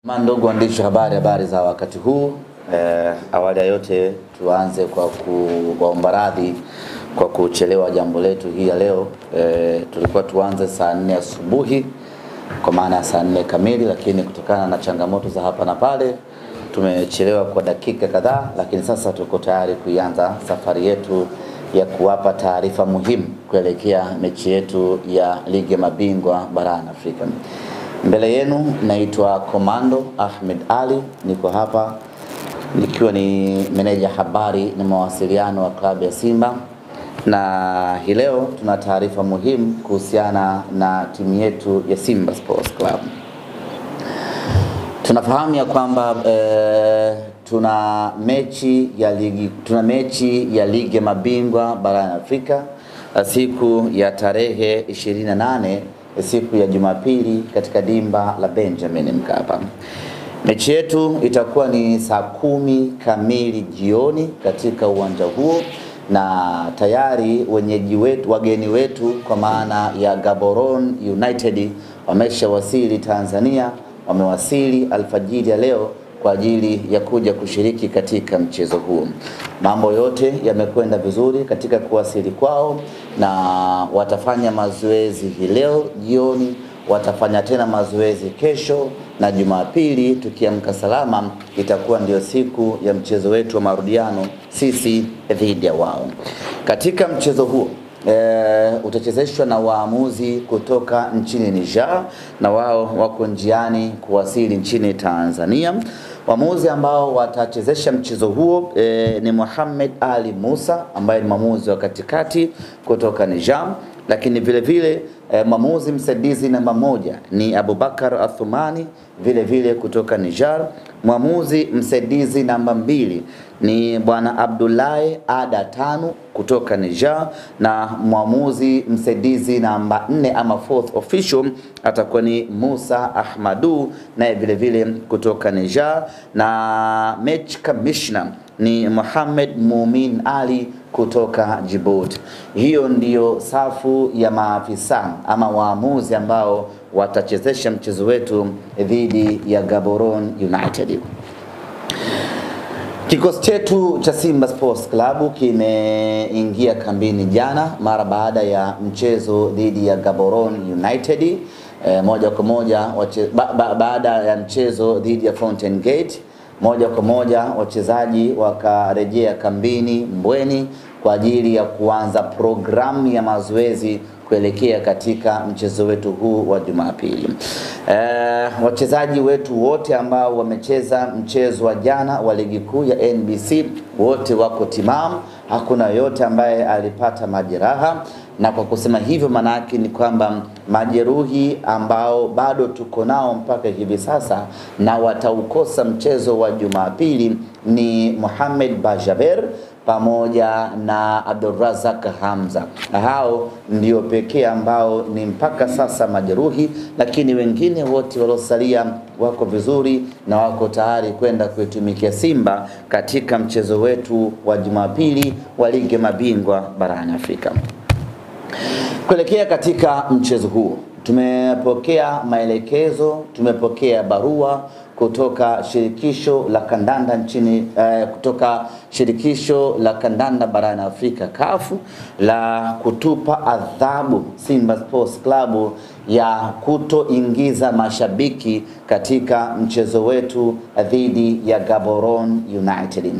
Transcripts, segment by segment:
Ndugu waandishi habari za wakati huu. Awali ya yote tuanze kwa kuomba radhi kwa kuchelewa jambo letu hii ya leo. Tulikuwa tuanze saa 4 asubuhi kwa maana ya saa 4 kamili, lakini kutokana na changamoto za hapa na pale tumechelewa kwa dakika kadhaa, lakini sasa tuko tayari kuanza safari yetu ya kuwapa taarifa muhimu kuelekea mechi yetu ya ligi ya mabingwa barani Afrika. Mbele yenu naitwa Komando Ahmed Ali, niko hapa nikiwa ni meneja habari na mawasiliano wa klabu ya Simba, na hii leo tuna taarifa muhimu kuhusiana na timu yetu ya Simba Sports Club. Tunafahamu ya kwamba tuna mechi ya ligi ya mabingwa barani Afrika siku ya tarehe 28, siku ya Jumapili katika dimba la Benjamin Mkapa. Mechi yetu itakuwa ni saa 10 kamili jioni katika uwanja huo, na tayari wageni wetu kwa maana ya Gaborone United wameshawasili Tanzania. Wamewasili alfajiri ya leo kwa ajili ya kuja kushiriki katika mchezo huu. Mambo yote yamekwenda vizuri katika kuwasili kwao, na watafanya mazoezi hii leo jioni, watafanya tena mazoezi kesho, na Jumapili tukiamka salama itakuwa ndio siku ya mchezo wetu wa marudiano sisi dhidi ya wao. Katika mchezo huo utachezeshwa na waamuzi kutoka nchini Niger, na wao wako njiani kuwasili nchini Tanzania. Waamuzi ambao watachezesha mchezo huo ni Mohamed Ali Musa ambaye ni mwamuzi wa katikati kutoka Niger, lakini vile vile mwamuzi msaidizi namba 1 ni Abubakar Athumani vile vile kutoka Niger. Mwamuzi msaidizi namba 2 ni bwana Abdullahi Ada Tanu kutoka Niger, na mwamuzi msaidizi namba 4 ama 4th official atakuwa ni Musa Ahmadu naye vile vile kutoka Niger, na match commissioner ni Mohamed Mumin Ali kutoka Djibouti. Hiyo ndiyo safu ya maafisa ama waamuzi ambao watachezesha mchezo wetu dhidi ya Gaborone United. Kikosi chetu cha Simba Sports Club kimeingia kambini jana mara baada ya mchezo dhidi ya Gaborone United. Moja kwa moja baada ya mchezo dhidi ya Fountain Gate, moja kwa moja wachezaji wakarejea kambini Mbweni kwa ajili ya kuanza programu ya mazoezi kuelekea katika mchezo wetu huu wa Jumapili. Wachezaji wetu wote ambao wamecheza mchezo wa jana wa ligi kuu ya NBC wote wako timamu, hakuna yote ambaye alipata majeraha. Na kwa kusema hivyo manake ni kwamba majeruhi ambao bado tuko nao mpaka hivi sasa na wataukosa mchezo wa Jumapili ni Mohamed Bajaber pamoja na Abdulrazak Hamza. Hao ndio pekee ambao ni mpaka sasa majeruhi, lakini wengine wote waliosalia wako vizuri na wako tayari kwenda kuitumikia Simba katika mchezo wetu wa Jumapili wa ligi ya mabingwa barani Afrika. Kuelekea katika mchezo huu tumepokea maelekezo, tumepokea barua kutoka shirikisho la kandanda kutoka shirikisho la kandanda barani Afrika CAF, la kutupa adhabu Simba Sports Club ya kutoingiza mashabiki katika mchezo wetu dhidi ya Gaborone United.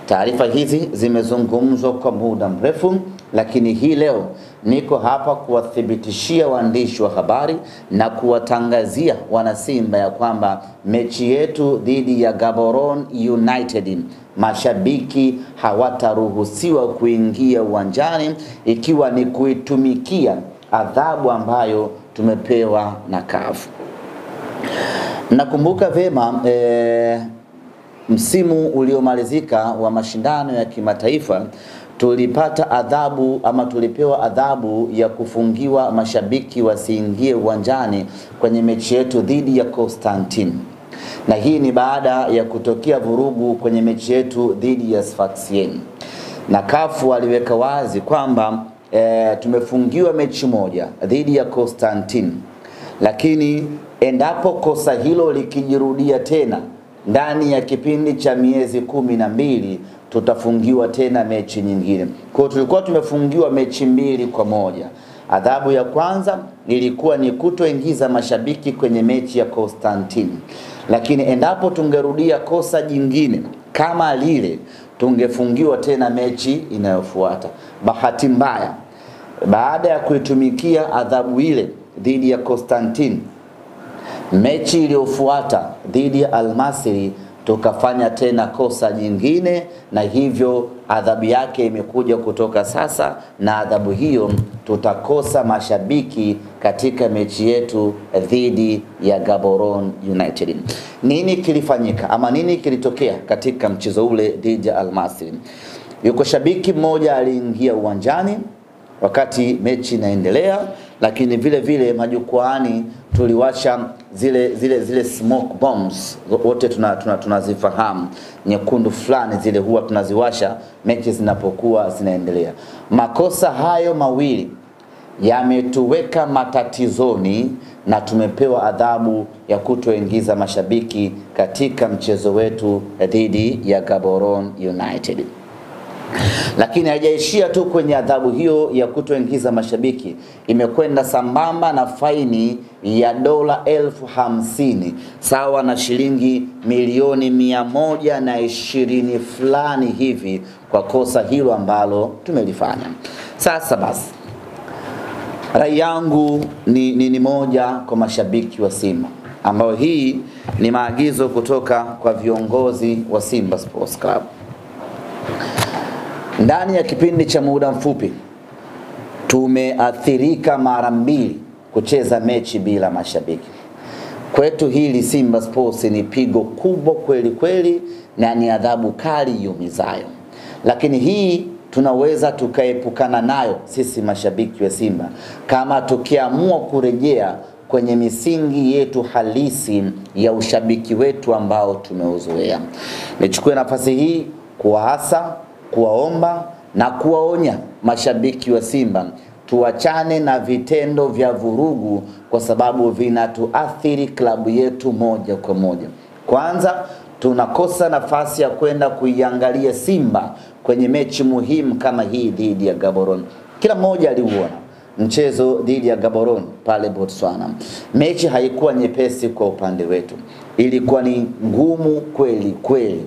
Taarifa hizi zimezungumzwa kwa muda mrefu, lakini hii leo niko hapa kuwathibitishia waandishi wa habari na kuwatangazia wana Simba ya kwamba mechi yetu dhidi ya Gaborone United mashabiki hawataruhusiwa kuingia uwanjani, ikiwa ni kuitumikia adhabu ambayo tumepewa na CAF. Nakumbuka vema msimu uliomalizika wa mashindano ya kimataifa tulipata adhabu ama tulipewa adhabu ya kufungiwa mashabiki wasiingie uwanjani kwenye mechi yetu dhidi ya Constantine, na hii ni baada ya kutokea vurugu kwenye mechi yetu dhidi ya Sfaxien. Na CAF waliweka wazi kwamba tumefungiwa mechi moja dhidi ya Constantine, lakini endapo kosa hilo likijirudia tena ndani ya kipindi cha miezi 12, tutafungiwa tena mechi nyingine. Kwa hiyo tulikuwa tumefungiwa mechi 2-1. Adhabu ya kwanza ilikuwa ni kutoingiza mashabiki kwenye mechi ya Constantine. Lakini endapo tungerudia kosa jingine kama lile, tungefungiwa tena mechi inayofuata. Bahati mbaya, baada ya kuitumikia adhabu ile dhidi ya Constantine, mechi iliyofuata dhidi ya Al-Masry tukafanya tena kosa jingine, na hivyo adhabu yake imekuja kutoka sasa, na adhabu hiyo tutakosa mashabiki katika mechi yetu dhidi ya Gaborone United. Nini kilifanyika ama nini kilitokea katika mchezo ule dhidi ya Al-Masry? Yuko shabiki mmoja aliingia uwanjani wakati mechi inaendelea, lakini vile vile majukwaani tuliwasha zile smoke bombs, wote tunazifahamu, nyekundu fulani zile huwa tunaziwasha mechi zinapokuwa zinaendelea. Makosa hayo mawili yametuweka matatizoni na tumepewa adhabu ya kutoingiza mashabiki katika mchezo wetu dhidi ya Gaborone United. Lakini haijaishia tu kwenye adhabu hiyo ya kutoingiza mashabiki, imekwenda sambamba na faini ya dola 50,000 sawa na shilingi milioni 120 fulani hivi kwa kosa hilo ambalo tumelifanya. Sasa basi, rai yangu ni moja kwa mashabiki wa Simba, ambao hii ni maagizo kutoka kwa viongozi wa Simba Sports Club. Ndani ya kipindi cha muda mfupi tumeathirika mara 2 kucheza mechi bila mashabiki. Kwetu hili Simba Sports ni pigo kubwa kweli kweli, na ni adhabu kali yumizayo. Lakini hii tunaweza tukaepukana nayo sisi mashabiki wa Simba kama tukiamua kurejea kwenye misingi yetu halisi ya ushabiki wetu ambao tumeuzoea. Nichukue nafasi hii kuwaasa, kuwaomba na kuwaonya mashabiki wa Simba tuachane na vitendo vya vurugu, kwa sababu vinatuathiri klabu yetu moja kwa moja. Kwanza, tunakosa nafasi ya kwenda kuiangalia Simba kwenye mechi muhimu kama hii dhidi ya Gaborone. Kila mmoja aliuona mchezo dhidi ya Gaborone pale Botswana. Mechi haikuwa nyepesi kwa upande wetu, ilikuwa ni ngumu kweli kweli.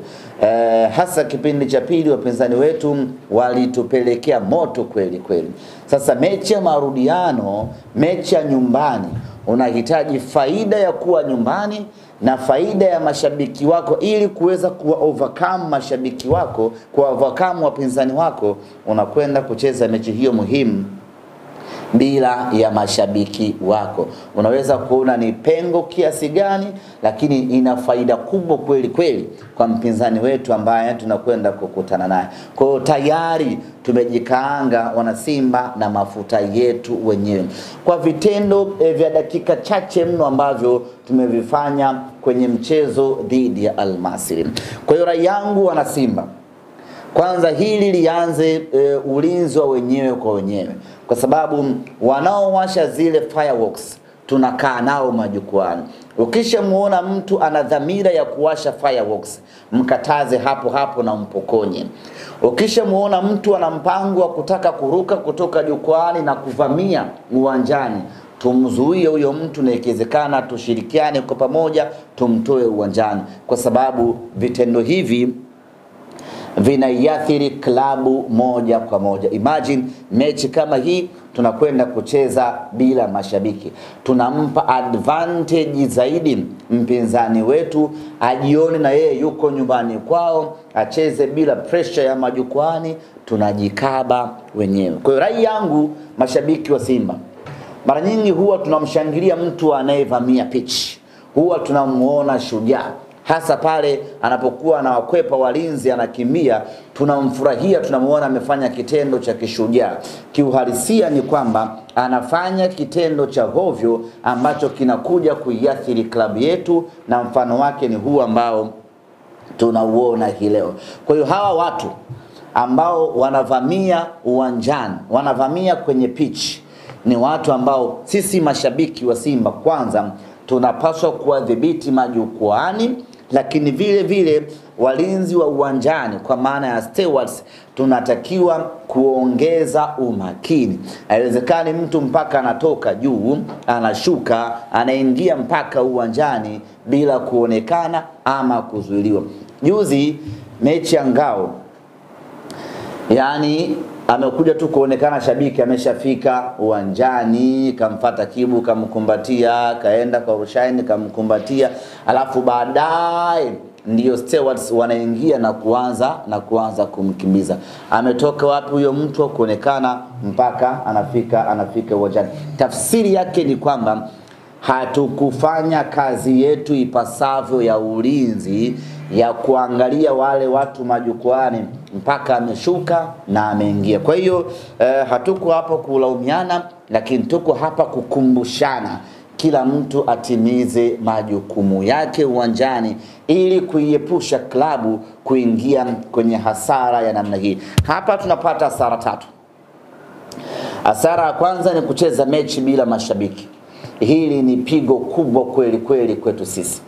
Hasa kipindi cha pili wapinzani wetu walitupelekea moto kweli kweli. Sasa mechi ya marudiano, mechi ya nyumbani, unahitaji faida ya kuwa nyumbani na faida ya mashabiki wako, ili kuweza kuwa overcome mashabiki wako, kuwa overcome wapinzani wako. Unakwenda kucheza mechi hiyo muhimu bila ya mashabiki wako. Unaweza kuona ni pengo kiasi gani, lakini ina faida kubwa kweli kweli kwa mpinzani wetu ambaye tunakwenda kukutana naye. Kwa hiyo tayari tumejikaanga wana Simba na mafuta yetu wenyewe kwa vitendo vya dakika chache mno ambavyo tumevifanya kwenye mchezo dhidi ya Al-Masry. Kwa hiyo rai yangu wana Simba, kwanza hili lianze ulinzi wa wenyewe kwa wenyewe, kwa sababu wanaowasha zile fireworks tunakaa nao majukwani. Ukishamuona mtu ana dhamira ya kuwasha fireworks, mkataze hapo hapo na mpokonye. Ukishamuona mtu ana mpango wa kutaka kuruka kutoka jukwani na kuvamia uwanjani, tumzuie huyo mtu, na ikiwezekana tushirikiane kwa pamoja tumtoe uwanjani, kwa sababu vitendo hivi vinaiathiri klabu moja kwa moja. Imagine mechi kama hii tunakwenda kucheza bila mashabiki, tunampa advantage zaidi mpinzani wetu, ajione na yeye yuko nyumbani kwao, acheze bila pressure ya majukwani, tunajikaba wenyewe. Kwa hiyo rai yangu mashabiki wa Simba, mara nyingi huwa tunamshangilia mtu anayevamia pitch, huwa tunamuona shujaa, hasa pale anapokuwa anawakwepa walinzi anakimbia, tunamfurahia, tunamuona amefanya kitendo cha kishujaa. Kiuhalisia ni kwamba anafanya kitendo cha hovyo ambacho kinakuja kuiathiri klabu yetu, na mfano wake ni huu ambao tunauona hii leo. Kwa hiyo hawa watu ambao wanavamia uwanjani, wanavamia kwenye pitch, ni watu ambao sisi mashabiki wa Simba kwanza tunapaswa kuwadhibiti majukwaani, lakini vile vile walinzi wa uwanjani kwa maana ya stewards tunatakiwa kuongeza umakini. Haiwezekani mtu mpaka anatoka juu, anashuka, anaingia mpaka uwanjani bila kuonekana ama kuzuiliwa. Juzi mechi ya Ngao, yani amekuja tu kuonekana shabiki ameshafika uwanjani, kamfuata Kibu, kamkumbatia, kaenda kwa Rushaini, kamkumbatia, alafu baadaye ndio stewards wanaingia na kuanza kumkimbiza. Ametoka wapi huyo mtu kuonekana mpaka anafika uwanjani? Tafsiri yake ni kwamba hatukufanya kazi yetu ipasavyo ya ulinzi, ya kuangalia wale watu majukwaani mpaka ameshuka na ameingia. Kwa hiyo hatuko hapa kulaumiana, lakini tuko hapa kukumbushana kila mtu atimize majukumu yake uwanjani ili kuiepusha klabu kuingia kwenye hasara ya namna hii. Hapa tunapata hasara 3. Hasara ya kwanza ni kucheza mechi bila mashabiki. Hili ni pigo kubwa kweli kweli kwetu sisi.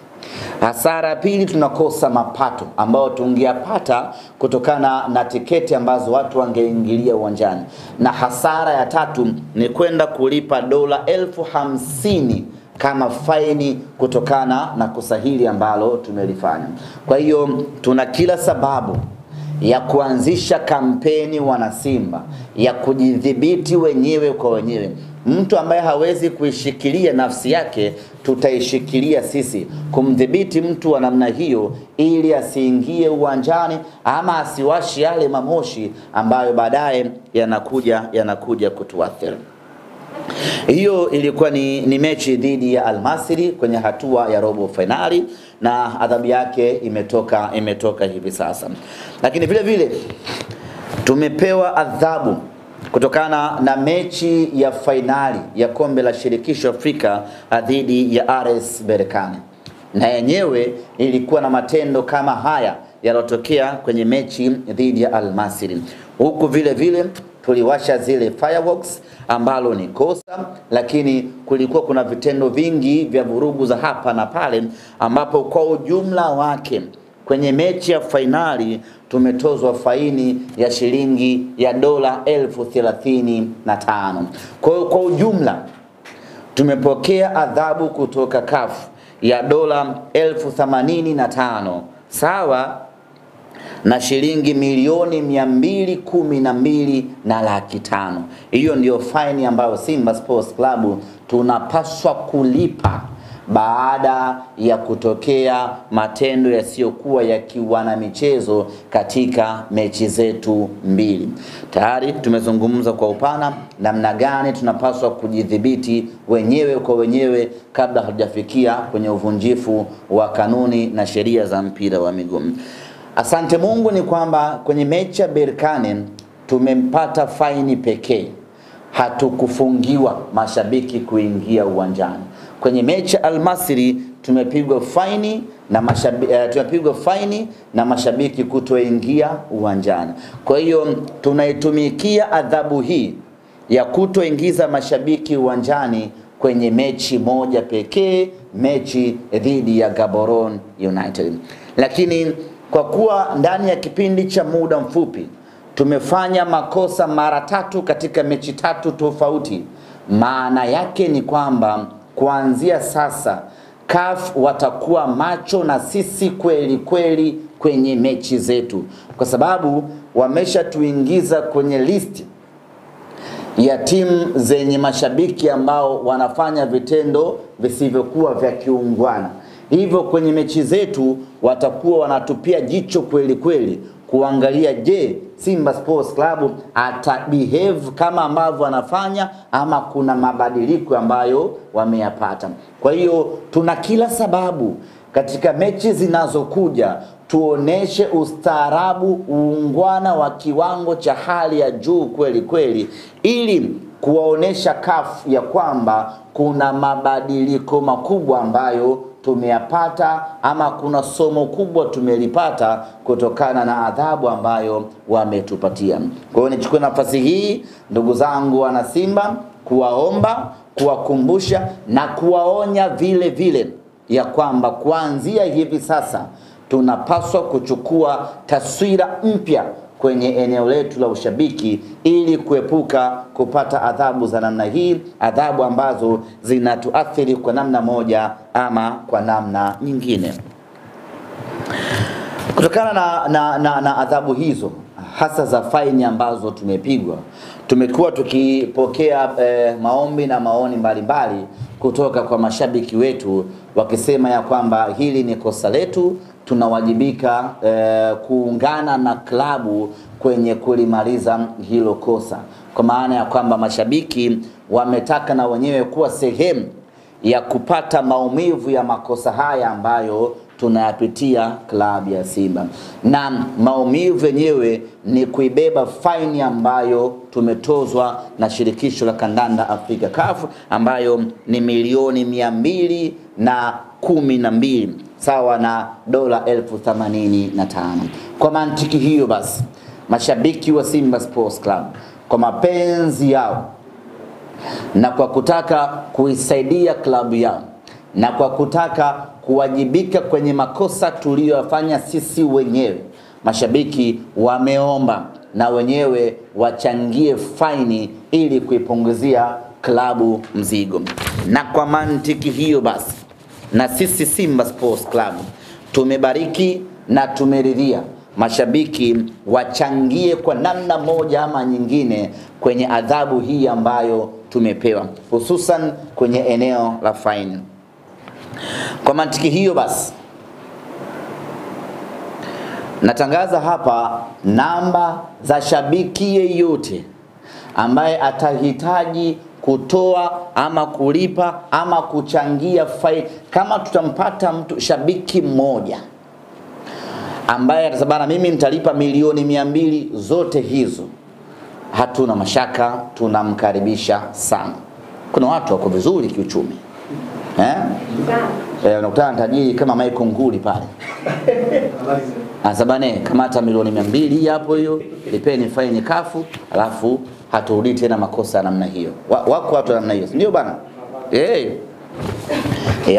Hasara ya pili, tunakosa mapato ambayo tungeyapata kutokana na tiketi ambazo watu wangeingilia uwanjani. Na hasara ya tatu ni kwenda kulipa $50,000 kama faini kutokana na kosa hili ambalo tumelifanya. Kwa hiyo tuna kila sababu ya kuanzisha kampeni wana Simba ya kujidhibiti wenyewe kwa wenyewe. Mtu ambaye hawezi kuishikilia nafsi yake, tutaishikilia sisi kumdhibiti mtu wa namna hiyo ili asiingie uwanjani ama asiwashi yale mamoshi ambayo baadaye yanakuja kutuathiri. Hiyo ilikuwa ni mechi dhidi ya Al-Masry kwenye hatua ya robo finali, na adhabu yake imetoka hivi sasa. Lakini vile vile tumepewa adhabu kutokana na mechi ya finali ya kombe la shirikisho Afrika dhidi ya RS Berkane, na yenyewe ilikuwa na matendo kama haya yalotokea kwenye mechi dhidi ya Al-Masry. Huku vile vile tuliwasha zile fireworks ambalo ni kosa, lakini kulikuwa kuna vitendo vingi vya vurugu za hapa na pale, ambapo kwa ujumla wake kwenye mechi ya finali tumetozwa faini ya shilingi ya $35,000. Kwa ujumla tumepokea adhabu kutoka CAF ya $85,000 sawa na shilingi $212,500,000. Hiyo ndio faini ambayo Simba Sports Club tunapaswa kulipa baada ya kutokea matendo yasiyokuwa ya kiwana michezo katika mechi zetu mbili. Tayari tumezungumza kwa upana namna gani tunapaswa kujidhibiti wenyewe kwa wenyewe kabla hatujafikia kwenye uvunjifu wa kanuni na sheria za mpira wa miguu. Asante Mungu ni kwamba kwenye mechi ya Berkane tumempata faini pekee. Hatukufungiwa mashabiki kuingia uwanjani. Kwenye mechi Al-Masry tumepigwa faini na mashabiki kutoingia uwanjani. Kwa hiyo tunaitumikia adhabu hii ya kutoingiza mashabiki uwanjani kwenye mechi moja pekee, mechi dhidi ya Gaborone United. Lakini kwa kuwa ndani ya kipindi cha muda mfupi tumefanya makosa mara 3 katika mechi 3 tofauti, maana yake ni kwamba kuanzia sasa CAF watakuwa macho na sisi kweli kweli kwenye mechi zetu, kwa sababu wameshatuingiza kwenye listi ya timu zenye mashabiki ambao wanafanya vitendo visivyokuwa vya kiungwana. Hivyo kwenye mechi zetu watakuwa wanatupia jicho kweli kweli kuangalia, je, Simba Sports Club atabehave kama ambavyo wanafanya ama kuna mabadiliko ambayo wameyapata. Kwa hiyo tuna kila sababu katika mechi zinazokuja tuoneshe ustaarabu, uungwana wa kiwango cha hali ya juu kweli kweli, ili kuwaonesha CAF ya kwamba kuna mabadiliko makubwa ambayo tumeyapata ama kuna somo kubwa tumelipata kutokana na adhabu ambayo wametupatia. Kwa hiyo nichukue nafasi hii ndugu zangu wana Simba kuwaomba kuwakumbusha na kuwaonya vile vile ya kwamba kuanzia hivi sasa tunapaswa kuchukua taswira mpya kwenye eneo letu la ushabiki ili kuepuka kupata adhabu za namna hii, adhabu ambazo zinatuathiri kwa namna moja ama kwa namna nyingine. Kutokana na adhabu hizo hasa za faini ambazo tumepigwa, tumekuwa tukipokea maombi na maoni mbalimbali kutoka kwa mashabiki wetu wakisema ya kwamba hili ni kosa letu, tunawajibika kuungana na klabu kwenye kulimaliza hilo kosa. Kwa maana ya kwamba mashabiki wametaka na wenyewe kuwa sehemu ya kupata maumivu ya makosa haya ambayo tunayapitia klabu ya Simba, na maumivu yenyewe ni kuibeba faini ambayo tumetozwa na shirikisho la kandanda Afrika CAF, ambayo ni milioni 212 sawa na dola 85,000. Kwa mantiki hiyo basi, mashabiki wa Simba Sports Club kwa mapenzi yao na kwa kutaka kuisaidia klabu yao na kwa kutaka kuwajibika kwenye makosa tuliyofanya sisi wenyewe, mashabiki wameomba na wenyewe wachangie faini ili kuipunguzia klabu mzigo. Na kwa mantiki hiyo basi, na sisi Simba Sports Club tumebariki na tumeridhia mashabiki wachangie kwa namna moja ama nyingine kwenye adhabu hii ambayo tumepewa, hususan kwenye eneo la faini. Kwa mantiki hiyo basi, natangaza hapa namba za shabiki yeyote ambaye atahitaji kutoa ama kulipa ama kuchangia faini. Kama tutampata mtu shabiki mmoja ambaye atasema mimi nitalipa milioni 200 zote hizo, hatuna mashaka, tunamkaribisha sana. Kuna watu wako vizuri kiuchumi. Unakutana tajiri kama Michael Nguli pale. Anasabane kama hata milioni 200 hapo hiyo, lipeni faini kafu, alafu haturudi tena makosa ya namna hiyo. Wako watu namna hiyo, ndio bana?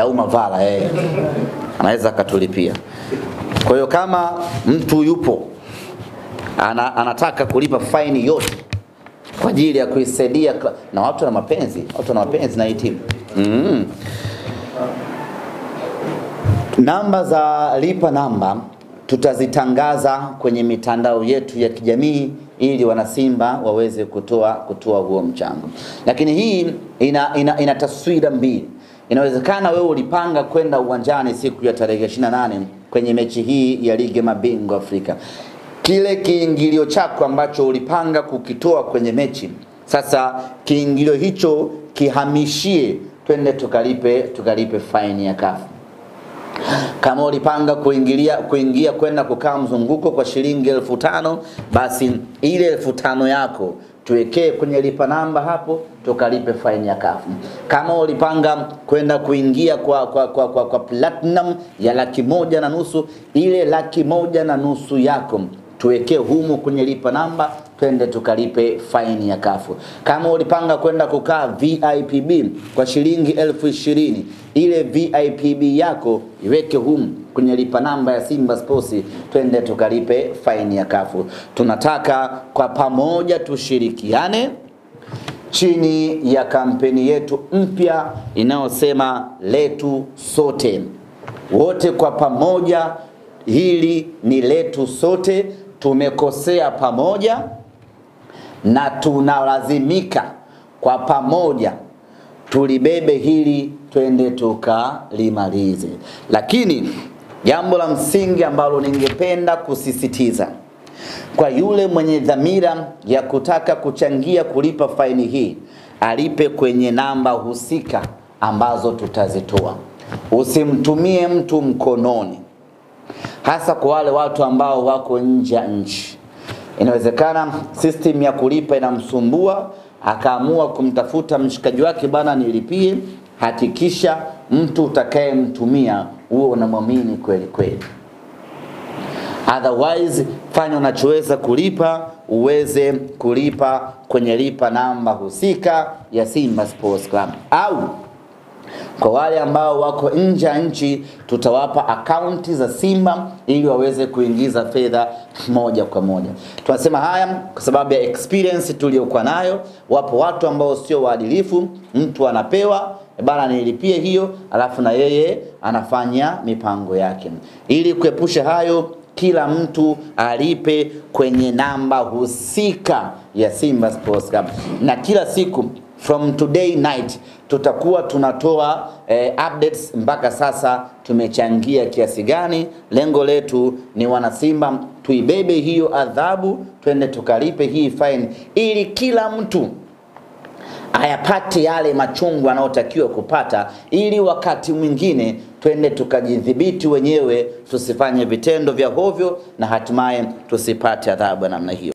Au mavala anaweza akatulipia. Kwa hiyo kama mtu yupo anataka kulipa faini yote kwa ajili ya kuisaidia na watu na mapenzi, na hii timu. Namba za lipa namba tutazitangaza kwenye mitandao yetu ya kijamii ili wanasimba waweze kutoa huo mchango. Lakini hii ina taswira mbili. Inawezekana wewe ulipanga kwenda uwanjani siku ya tarehe 28 kwenye mechi hii ya ligi mabingwa Afrika. Kile kiingilio chako ambacho ulipanga kukitoa kwenye mechi, sasa kiingilio hicho kihamishie, twende tukalipe faini ya CAF. Kama ulipanga kuingia kwenda kukaa mzunguko kwa shilingi 5,000, basi ile 5,000 yako tuwekee kwenye lipa namba hapo, tukalipe faini ya CAF. Kama ulipanga kwenda kuingia kwa platinum ya 1,500,000, ile 1,500,000 yako tuwekee humu kwenye lipa namba, twende tukalipe faini ya CAF. Kama ulipanga kwenda kukaa VIPB kwa shilingi 20,000, ile VIPB yako iweke humu kwenye lipa namba ya Simba Sports, twende tukalipe faini ya CAF. Tunataka kwa pamoja tushirikiane chini ya kampeni yetu mpya inayosema letu sote. Wote kwa pamoja, hili ni letu sote. Tumekosea pamoja na tunalazimika kwa pamoja tulibebe hili, twende tukalimalize. Lakini jambo la msingi ambalo ningependa kusisitiza kwa yule mwenye dhamira ya kutaka kuchangia kulipa faini hii, alipe kwenye namba husika ambazo tutazitoa. Usimtumie mtu mkononi, hasa kwa wale watu ambao wako nje ya nchi. Inawezekana system ya kulipa inamsumbua, akaamua kumtafuta mshikaji wake, bana nilipie. Hakikisha mtu utakayemtumia uwe unamwamini kweli kweli. Otherwise fanya unachoweza kulipa, uweze kulipa kwenye lipa namba husika ya Simba Sports Club, au kwa wale ambao wako nje ya nchi tutawapa akaunti za Simba ili waweze kuingiza fedha moja kwa moja. Tunasema haya kwa sababu ya experience tuliyokuwa nayo. Wapo watu ambao sio waadilifu, mtu anapewa bana nilipie hiyo, alafu na yeye anafanya mipango yake. Ili kuepusha hayo, kila mtu alipe kwenye namba husika ya Simba Sports Club, na kila siku from today night tutakuwa tunatoa updates mpaka sasa tumechangia kiasi gani. Lengo letu ni wana Simba tuibebe hiyo adhabu, twende tukalipe hii fine, ili kila mtu ayapate yale machungu anayotakiwa kupata, ili wakati mwingine twende tukajidhibiti wenyewe, tusifanye vitendo vya hovyo na hatimaye tusipate adhabu namna hiyo.